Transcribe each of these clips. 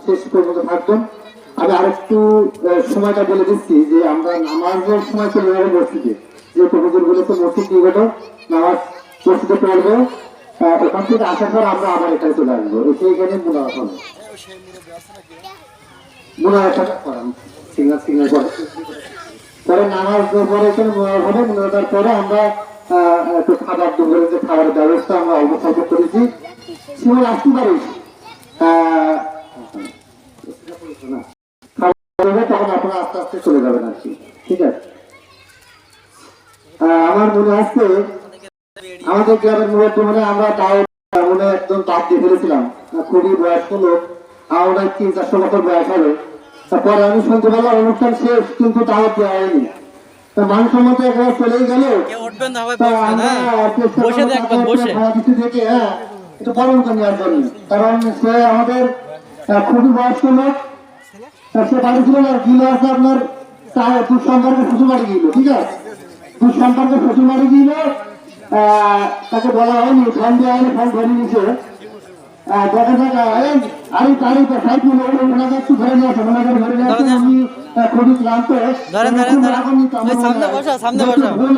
শেষ পর্যন্ত থাকবেন। আমি আরেকটু সময়টা বলে দিচ্ছি যে আমরা নামাজের সময় চলে যাবো মসজিদে, যে প্রভুদের বলেছে মসজিদ নিকট নামাজ মসজিদে পড়বো, ওখান থেকে আসার পর আমরা আবার এখানে চলে আসবো, এসে এখানে মুনাফা হবে, মুনাফা করান সিগনাল সিগনাল করে পরে নামাজ পরে এখানে মুনাফা হবে। মুনাফার পরে আমরা একটু খাবার দুপুরের যে খাবারের ব্যবস্থা আমরা অবস্থান করেছি। শিমুল আসতে পারিস তখন আপনারা আস্তে আস্তে চলে যাবেন আর কি, ঠিক আছে। আমার মনে আসছে আমাদের গ্রামের মুরব্বী মানে আমরা তাও মনে একদম তাপ দিয়ে ফেলেছিলাম, খুবই বয়স্ক লোক, আমরা 300-400 বছর বয়স হবে। তারপরে আমি শুনতে পেলাম অনুষ্ঠান শেষ কিন্তু তাও দেওয়া হয়নি, মানুষের মধ্যে একবার চলেই গেল। একটু পালন করে নেওয়ার জন্য, কারণ সে আমাদের খুবই বয়স্ক লোক, সে বাড়ি ছিল না, গিলো আছে আপনার দুধ সম্পর্কে শ্বশুর বাড়ি গিল, ঠিক আছে, দুধ সম্পর্কে শ্বশুর বাড়ি গিল, তাকে বলা হয়নি, ফোন দেওয়া হয়নি, ফোন ধরে নিয়েছে, দেখা দেখা আরে তারই সাইড ওনাকে একটু ধরে নিয়ে আসে, ওনাকে ধরে নিয়ে আসে, আমি খুবই ক্লান্ত,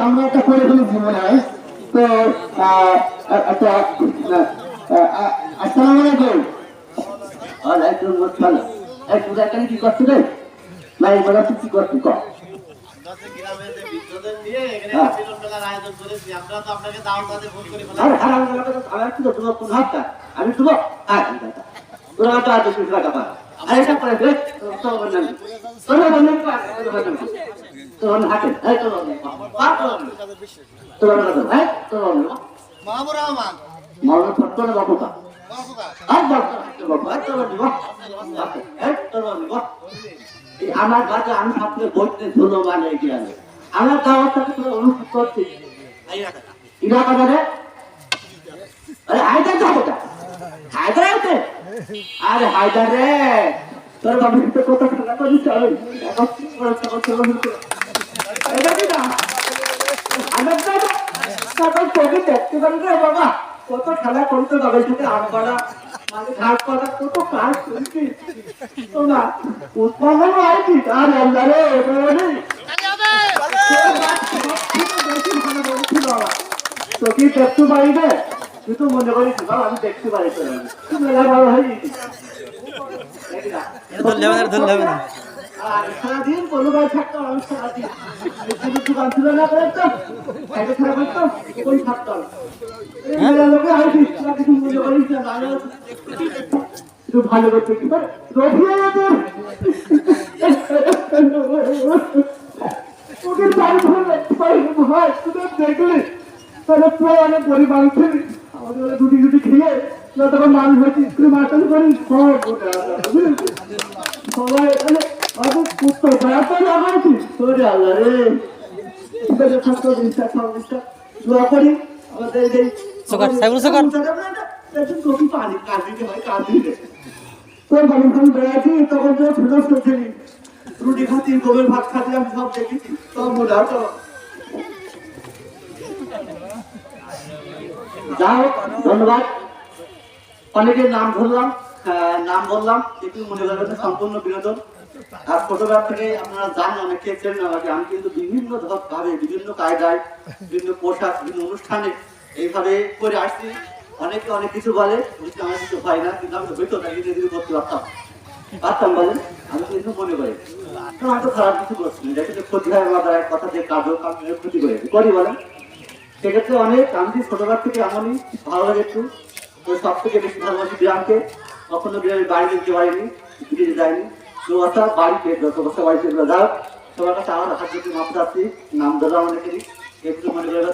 আমরা একটা করে ফেলেছি মনে হয়। তো আসসালামু আলাইকুম। ওয়ালাইকুম আসসালাম। এখানে কি করছি রে ভাই, বলা তুই কি করছি ক? আমি শুভ তোরা তো আজ টাকা পা আরেকটা করে তোর হাতে মাওলানা ফট্টনা বাবু কা আমার কাছে আমি সবকে বলতে ধুলো মানে গিয়ে আমার দাওয়াতটাকে তোরা অনুভব করছিস ইলাকাদারে আরে হায়দার দাওটা হায়দার আছে আরে হায়দার রে তোর বাবুর সাথে কত খেলা করিস এখন কি করে এটা কি না আমার দাদা তারপর তোকে দেখতে পারি রে বাবা কত খেলা করতে বাবার সাথে আম করা মানে ঘাট করা কত কাজ করছিস তোমরা উৎপাদন আর কি আর আমরা রে তোকে দেখতে পারি রে তুই তো মনে করিস আমি দেখতে পারি মেলা ভালো হয়ে সারাদিন কোনো ভাই থাকতাম আমি সারাদিন দোকান ছিল না করে তো খারাপ করতাম ওই থাকতাম লোকে আর কিছু মনে করিস না একটু ভালো করতে কি পারে তোকে ভাই তুই দেখলি তাহলে প্রায় অনেক গরিব মানুষ আমাদের দুটি দুটি খেয়ে তখন মানুষ হয়েছে স্কুলে মাস্টার করি সবাই এখানে পুস্তক লাগাইছি তোরে আল্লাহ রে ছাত্র দোয়া করি আমাদের পানি কাজ দিতে হয় কাজ দিতে তোর যখন বেড়াচ্ছি তখন তো ফেরত করছিলি রুটি খাচ্ছি গোবের ভাত খাচ্ছি আমি সব দেখেছি সব মনে হতো যাও ধন্যবাদ অনেকের নাম ধরলাম নাম বললাম একটু মনে করবেন সম্পূর্ণ বিনোদন আর ছোটবেলা থেকে আপনারা জানেন অনেকে চেনেন আমাকে আমি কিন্তু বিভিন্ন ভাবে বিভিন্ন কায়দায় বিভিন্ন পোশাক বিভিন্ন অনুষ্ঠানে এইভাবে করে আসছি অনেকে অনেক কিছু বলে আমার কিছু হয় না কিন্তু আমি হইতো না কিন্তু করতে পারতাম বলেন আমি কিন্তু মনে করি আমি তো খারাপ কিছু করছি না যেটা ক্ষতি হয় আমার এক কথা দিয়ে কাজও আমি ক্ষতি করেছি করি বলেন সেক্ষেত্রে অনেক আমি ছোটবেলা থেকে এমনই ভালো লাগে একটু সব থেকে বেশি ভালোবাসি গ্রামকে কখনো গ্রামের বাড়ি দিতে পারিনি দিতে যায়নি তো অর্থাৎ বাড়িতে যত বছর বাড়িতে যাও সবার কাছে আমার হাত যদি মাপ যাচ্ছি নাম ধরো অনেকেরই একটু মনে করে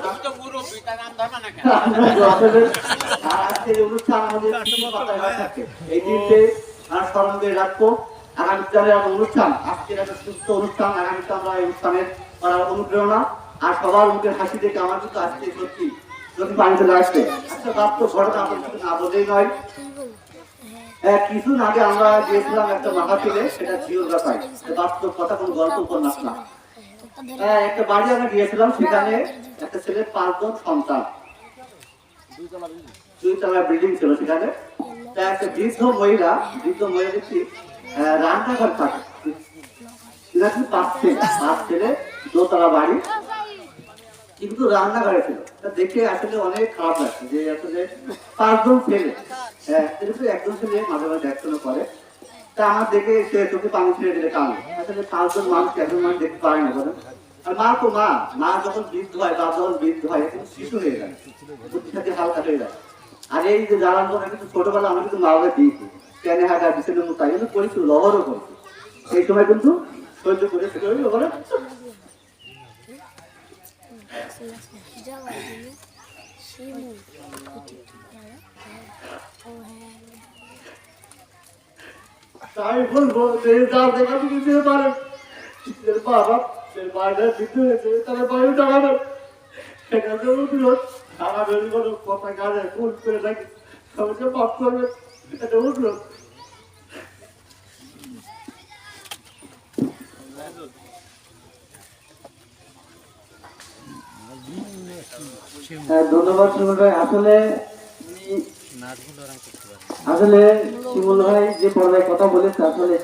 আজকের অনুষ্ঠান আমাদের এই দিনতে স্মরণ করে রাখবো আগামীকালের অনুষ্ঠান আজকের একটা সুস্থ অনুষ্ঠান আগামীতে আমরা এই অনুষ্ঠানের করার অনুপ্রেরণা আর সবার মুখের হাসি দেখে আমার কিন্তু আজকে সত্যি যদি পানি চলে আসছে একটা বাস্তব ঘটনা আমাদের শুধু না বোঝেই নয় কিছুদিন আগে আমরা গিয়েছিলাম একটা মাহাতিলে সেটা জিওর ব্যাপারে বাস্তব কথা কোনো গল্প উপন্যাস না একটা বাড়ি আমরা গিয়েছিলাম সেখানে একটা ছেলের 5 জন সন্তান 2 তলা বিল্ডিং ছিল সেখানে তা একটা বৃদ্ধ মহিলা দেখছি রান্নাঘর থাকে, নাকি পাঁচ ছেলে দোতলা বাড়ি, কিন্তু রান্নাঘরে ছিল। তা দেখে আসলে অনেক খারাপ লাগছে যে আসলে 5 জন ছেলে, কিন্তু একজন ছেলে মাঝে মাঝে দেখাশোনা করে। তা আমার দেখে সে চোখে পানি ছেড়ে দিলে কারণ আসলে 5 জন মানুষ একজন মানুষ দেখতে পারে না বলেন। আর মা তো মা যখন বৃদ্ধ হয়, বাপ যখন বৃদ্ধ হয় কিন্তু শিশু হয়ে যায়, বুদ্ধি সাথে হালকা হয়ে যায়। আর এই যে জ্বালান কিন্তু ছোটবেলা আমি কিন্তু মা বাবা দিয়েছি, কেনে হাঁটা বিছানের মতো তাই কিন্তু করেছি, লহরও করছি। এই সময় কিন্তু সহ্য করে সেটা বলে তাই বলবো যে যা দেখা তুমি দিতে পারেন, বাবা বাড়িটা দিতে হয়েছে তাহলে বাড়ি টাকা সেটা তো উঠল আমাদের কোনো কথা কাজে ভুল করে থাকি সবাইকে মাফ করবে, এটা উঠলো। ধন্যবাদ শিমুল ভাই। আসলে শিমুল ভাই যে পর্যায়ে কথা বলেছে আসলে